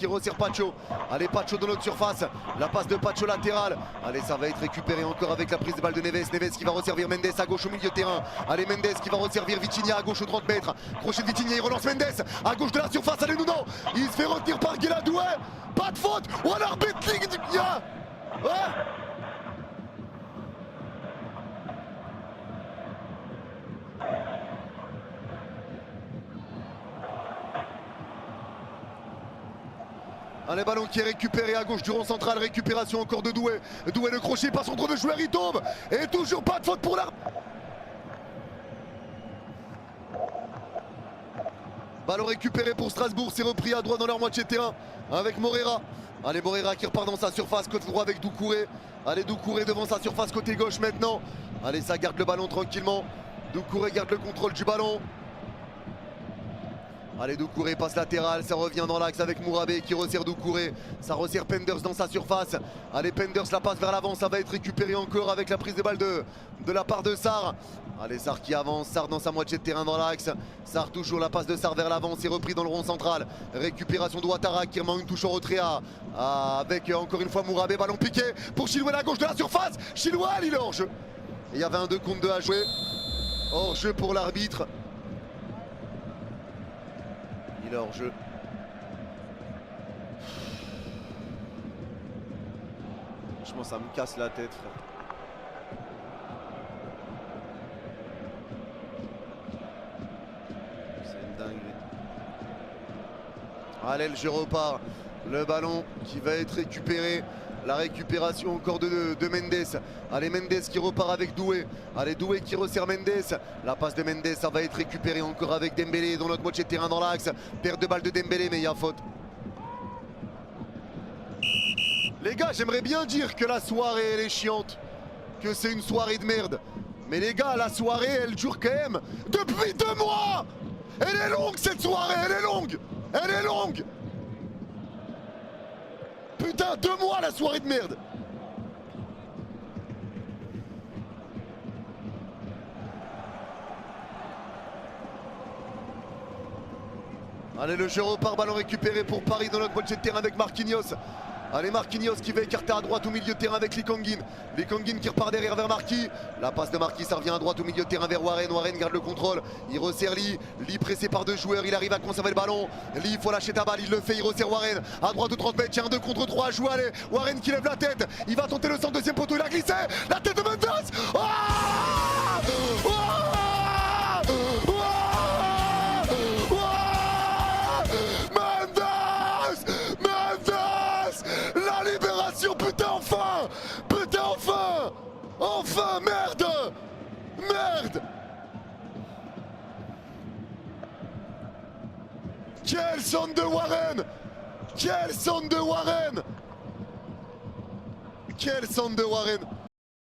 qui resserre Pacho. Allez, Pacho dans notre surface. La passe de Pacho latérale. Allez, ça va être récupéré encore avec la prise de balle de Neves. Neves qui va resservir Mendes à gauche au milieu de terrain. Allez, Mendes qui va resservir Vitinha à gauche aux 30 mètres. Crochet de Vitinha, il relance Mendes à gauche de la surface. Allez, Nuno. Il se fait retenir par Guéladoué. Pas de faute. Ou alors Betling. Ouais. Allez, ballon qui est récupéré à gauche du rond central, récupération encore de Doué. Doué le crochet passe entre deux joueurs, il tombe. Et toujours pas de faute pour l'arbitre. Ballon récupéré pour Strasbourg, c'est repris à droite dans leur moitié de terrain avec Moreira. Allez, Moreira qui repart dans sa surface, côté droit avec Doucouré. Allez, Doucouré devant sa surface côté gauche maintenant. Allez, ça garde le ballon tranquillement. Doucouré garde le contrôle du ballon. Allez, Doucouré passe latéral, ça revient dans l'axe avec Mourabé qui resserre Doucouré. Ça resserre Penders dans sa surface. Allez, Penders la passe vers l'avant, ça va être récupéré encore avec la prise de balle de la part de Sarr. Allez, Sarr qui avance, Sarr dans sa moitié de terrain dans l'axe. Sarr toujours la passe de Sarr vers l'avant, c'est repris dans le rond central. Récupération de Ouattara qui remet une touche en retrait avec encore une fois Mourabé. Ballon piqué pour Chilwell à gauche de la surface. Chilwell, il est hors jeu. Il y avait un 2 contre 2 à jouer. Hors jeu pour l'arbitre. Il est hors jeu. Franchement, ça me casse la tête, frère. C'est une dinguerie. Allez, le jeu repart. Le ballon qui va être récupéré. La récupération encore de Mendes. Allez, Mendes qui repart avec Doué. Allez, Doué qui resserre Mendes. La passe de Mendes, ça va être récupéré encore avec Dembélé dans notre moitié de terrain dans l'axe. Perte de balle de Dembélé, mais il y a faute. Les gars, j'aimerais bien dire que la soirée elle est chiante, que c'est une soirée de merde. Mais les gars, la soirée elle dure quand même depuis 2 mois. Elle est longue cette soirée, elle est longue. Elle est longue. Putain, 2 mois la soirée de merde. Allez, le jeu repart, ballon récupéré pour Paris dans notre moitié de terrain avec Marquinhos. Allez, Marquinhos qui va écarter à droite au milieu de terrain avec Likonguin. Likonguin qui repart derrière vers Marquis. La passe de Marquis, ça revient à droite au milieu de terrain vers Warren. Warren garde le contrôle. Il resserre Lee. Lee pressé par 2 joueurs. Il arrive à conserver le ballon. Lee, il faut lâcher ta balle. Il le fait. Il resserre Warren. À droite au 30 mètres. Tiens, 2 contre 3 à jouer. Allez, Warren qui lève la tête. Il va tenter le centre, deuxième poteau. Il a glissé. La tête de Mendes. Oh oh putain, enfin! Putain, enfin! Enfin, merde! Merde! Quel centre de Warren! Quel centre de Warren! Quel centre de Warren!